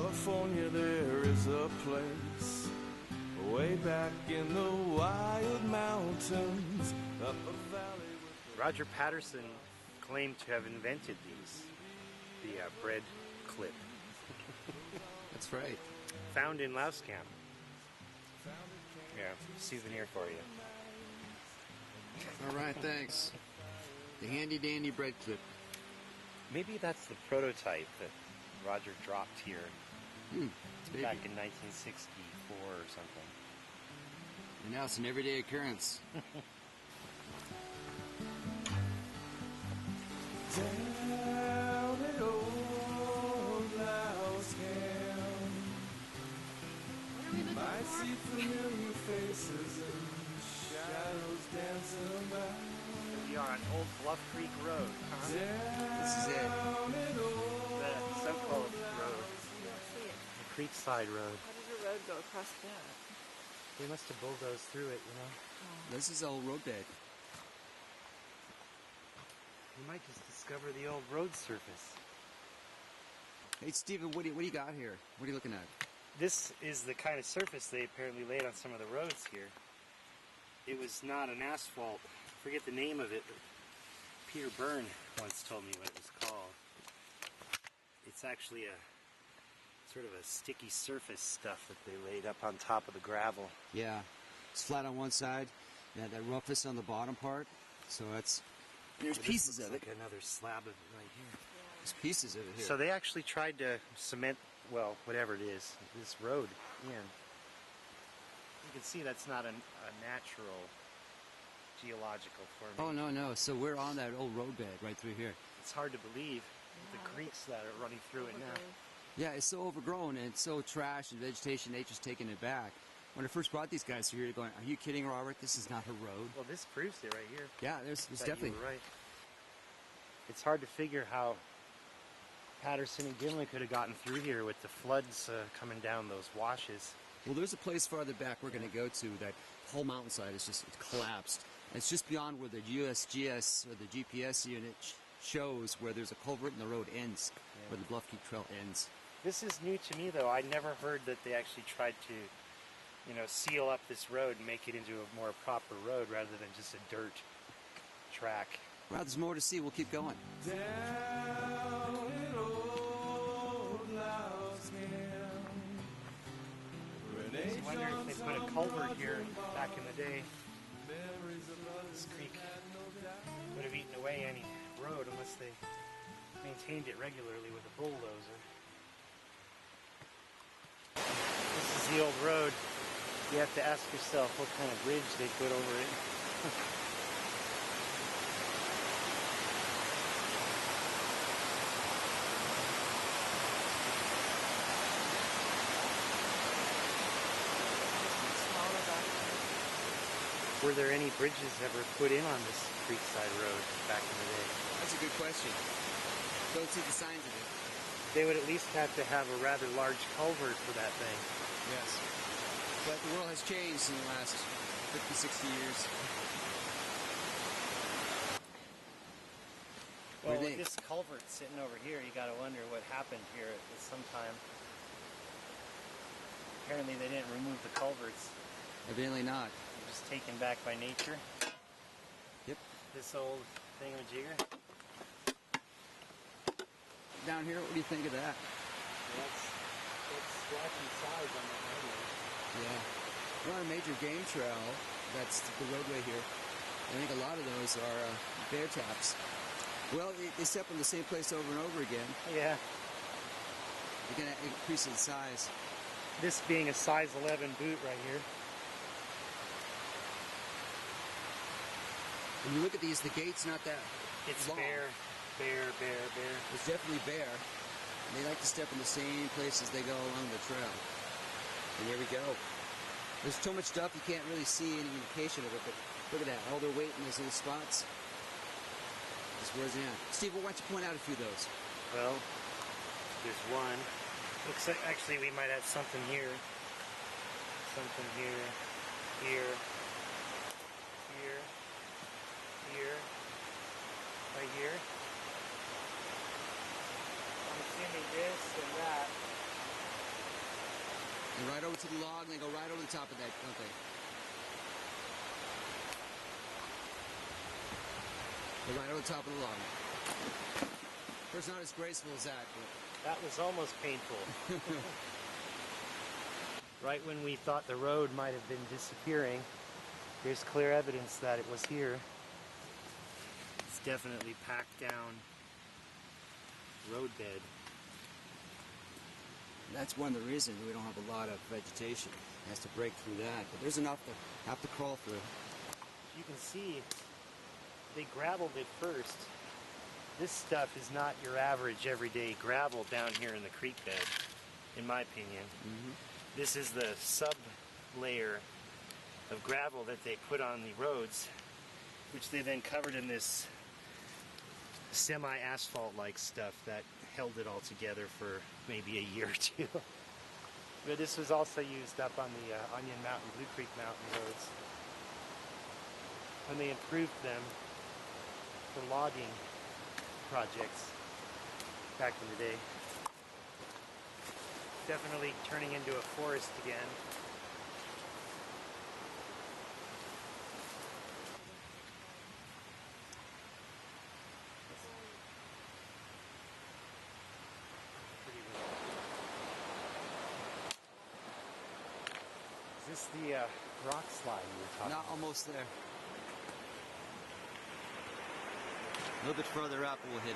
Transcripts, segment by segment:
California, there is a place way back in the wild mountains up a valley. Roger Patterson claimed to have invented these, the bread clip. That's right. Found in Louse Camp. Yeah, souvenir for you. All right, thanks. The handy dandy bread clip. Maybe that's the prototype that Roger dropped here back in 1964 or something. And now it's an everyday occurrence. Down at old Louse Camp, might see familiar faces and shadows dancing about. We are on Old Bluff Creek Road, huh? This is it. The so-called road. Yeah, see it. The Creekside Road. How does the road go across that? They must have bulldozed through it, you know. This is old road bed. You might just discover the old road surface. Hey, Steven, what do you got here? What are you looking at? This is the kind of surface they apparently laid on some of the roads here. It was not an asphalt. I forget the name of it, but Peter Byrne once told me what it was called. It's actually a sort of a sticky surface stuff that they laid up on top of the gravel. Yeah, it's flat on one side, and that roughness on the bottom part. So there's pieces of it. Like another slab of it right here. There's pieces of it here. So they actually tried to cement, well, whatever it is, this road in. You can see that's not a natural geological formation. Oh, no. So we're on that old road bed right through here. It's hard to believe with the creeks that are running through it now. Yeah, it's so overgrown and it's so trash and vegetation, nature's taking it back. When I first brought these guys through here, going, are you kidding, Robert? This is not a road. Well, this proves it right here. Yeah, there's definitely. You were right. It's hard to figure how Patterson-Gimlin could have gotten through here with the floods coming down those washes. Well, there's a place farther back we're going to go to. That whole mountainside is just collapsed. And it's just beyond where the USGS or the GPS unit shows where there's a culvert and the road ends, where the Bluff Creek Trail ends. This is new to me, though. I never heard that they actually tried to, seal up this road and make it into a more proper road rather than just a dirt track. Well, there's more to see. We'll keep going. Down in old Louse Camp. I wonder if they put a culvert here back in the day. This creek would have eaten away any road unless they maintained it regularly with a bulldozer. This is the old road. You have to ask yourself what kind of bridge they put over it. Were there any bridges ever put in on this Creekside Road back in the day? That's a good question. Don't see the signs of it. They would at least have to have a rather large culvert for that thing. Yes. But the world has changed in the last 50, 60 years. Well, with this culvert sitting over here, you got to wonder what happened here at some time. Apparently they didn't remove the culverts. Evidently not. They're just taken back by nature. Yep. This old thingamajigger. Down here, what do you think of that? That's scratchy size on the highway. Yeah. We're on a major game trail. That's the roadway here. I think a lot of those are bear traps. Well, they step in the same place over and over again. Yeah. They're going to increase in size. This being a size 11 boot right here. When you look at these, the gate's not that It's long. bare. It's definitely bare. And they like to step in the same places they go along the trail. And here we go. There's so much stuff you can't really see any indication of it, but look at that. All their weight in those little spots. Just wears it in. Steve, why don't you point out a few of those? Well, there's one. Looks like actually we might have something here. Something here. Here. Right here. I'm assuming this and that And right over to the log, and they go right over the top of that, don't they? Go right over the top of the log. Of course, not as graceful as that, but... That was almost painful. Right when we thought the road might have been disappearing, there's clear evidence that it was here. It's definitely packed down roadbed. That's one of the reasons we don't have a lot of vegetation. It has to break through that, but there's enough to have to crawl through. You can see they gravelled it first. This stuff is not your average everyday gravel down here in the creek bed, in my opinion. Mm-hmm. This is the sub-layer of gravel that they put on the roads, which they then covered in this semi-asphalt-like stuff that held it all together for maybe a year or two. But this was also used up on the Onion Mountain, Blue Creek Mountain roads when they improved them for logging projects back in the day. Definitely turning into a forest again. Is this the rock slide you were talking Not about? almost there. A little bit further up, we'll hit it.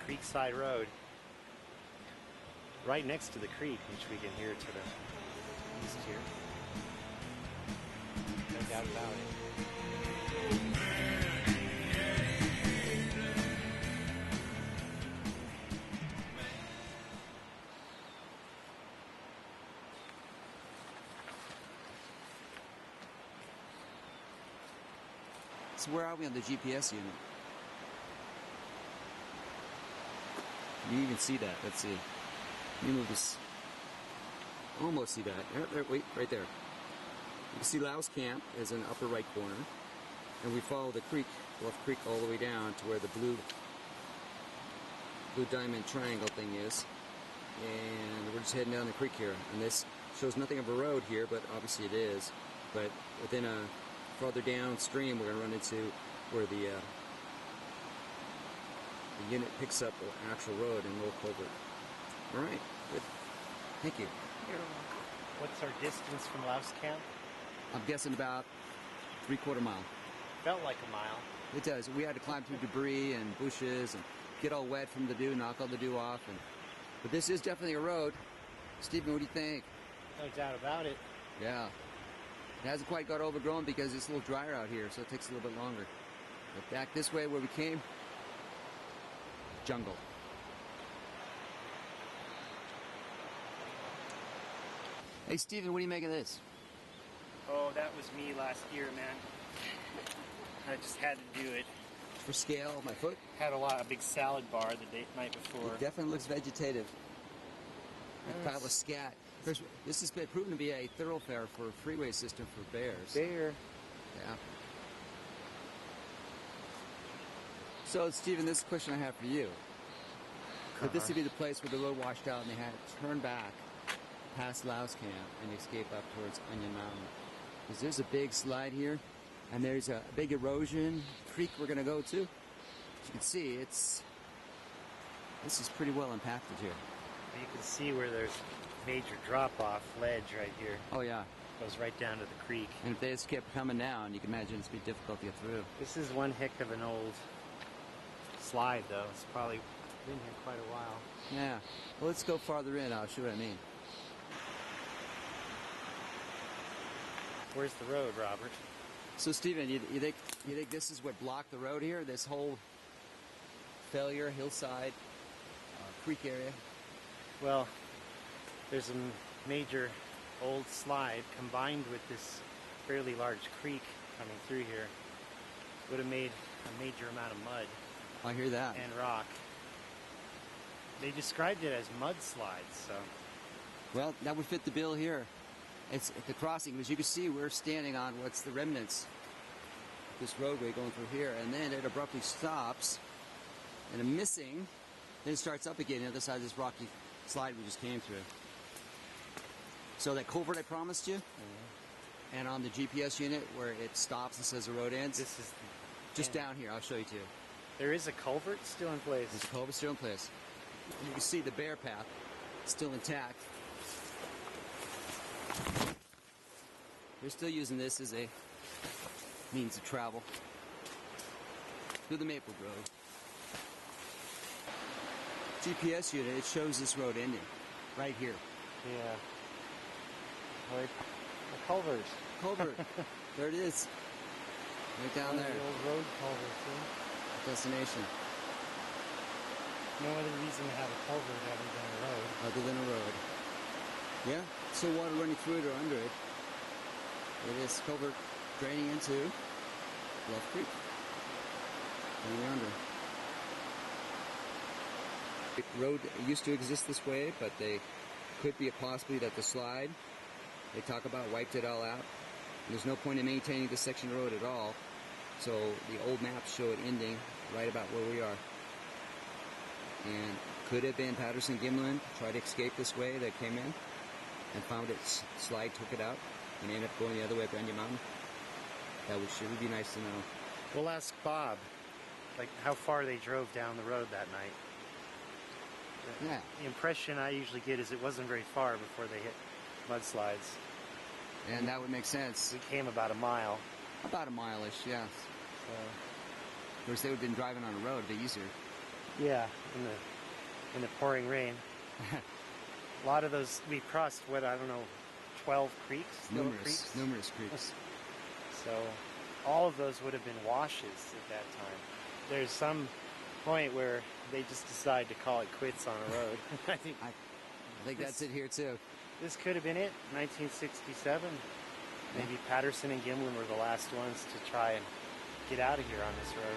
The Creekside Road, right next to the creek, which we can hear to the east here. No doubt about it. So where are we on the GPS unit? Can you even see that? Let's see. Let me move this. Almost see that. There, wait, right there. You can see Louse Camp is in the upper right corner. And we follow the creek, Bluff Creek, all the way down to where the blue diamond triangle thing is. And we're just heading down the creek here. And this shows nothing of a road here, but obviously it is. But within a farther downstream, we're going to run into where the unit picks up an actual road in Lower Culvert. All right, good. Thank you. You're welcome. What's our distance from Louse Camp? I'm guessing about 3/4 mile. Felt like a mile. It does. We had to climb through debris and bushes and get all wet from the dew, knock all the dew off. But this is definitely a road. Stephen, what do you think? No doubt about it. Yeah. It hasn't quite got overgrown because it's a little drier out here, so it takes a little bit longer. But back this way where we came, jungle. Hey, Stephen, what do you make of this? Oh, that was me last year, man. I just had to do it. For scale, my foot? Had a big salad bar the night before. It definitely looks vegetative. A pile of scat. Of course, this has been proven to be a thoroughfare for a freeway system for bears. Bear. Yeah. So, Stephen, this is a question I have for you. Could this be the place where the road washed out and they had to turn back past Louse Camp and escape up towards Onion Mountain? Because there's a big slide here, and there's a big erosion creek we're going to go to. As you can see, this is pretty well impacted here. You can see where there's major drop-off ledge right here. Oh, yeah. Goes right down to the creek. And if they just kept coming down, you can imagine it's be difficult to get through. This is one heck of an old slide, though. It's probably been here quite a while. Yeah. Well, let's go farther in. I'll show you what I mean. Where's the road, Robert? So, Stephen, you think this is what blocked the road here? This whole failure, hillside, creek area? Well, there's a major old slide combined with this fairly large creek coming through here. Would have made a major amount of mud I hear that. and rock. They described it as mudslides, so Well, that would fit the bill here. It's at the crossing. As you can see, we're standing on what's the remnants of this roadway going through here, and then it abruptly stops, and I'm missing, then it starts up again on the other side of this rocky slide we just came through. So that culvert I promised you, and on the GPS unit where it stops and says the road ends, This is just down here, I'll show you too. There is a culvert still in place. There's a culvert still in place. And you can see the bear path still intact. They're still using this as a means of travel through the maple grove. GPS unit, it shows this road ending right here. Yeah. Right. A culvert. Culvert. There it is. Right down there. The old road culvert, too. Destination. No other reason to have a culvert other than a road. Other than a road. Yeah, still water running through it or under it. It is culvert draining into Bluff Creek. Going under. The road used to exist this way, but they could be a possibility that the slide they talk about wiped it all out. And there's no point in maintaining this section of road at all. So the old maps show it ending right about where we are. And could have been Patterson-Gimlin tried to escape this way that came in and found its slide, took it out, and ended up going the other way up Onion Mountain. That would surely be nice to know. We'll ask Bob, like, how far they drove down the road that night. Yeah. The impression I usually get is it wasn't very far before they hit mudslides. And that would make sense. We came about a mile. About a mile-ish, yeah. Of course, they would have been driving on a road a bit easier. Yeah, in the pouring rain. A lot of those, we crossed, what, I don't know, 12 creeks? Numerous creeks. So all of those would have been washes at that time. There's some point where they just decide to call it quits on a road. I think that's it here too. This could have been it, 1967. Maybe Patterson and Gimlin were the last ones to try and get out of here on this road.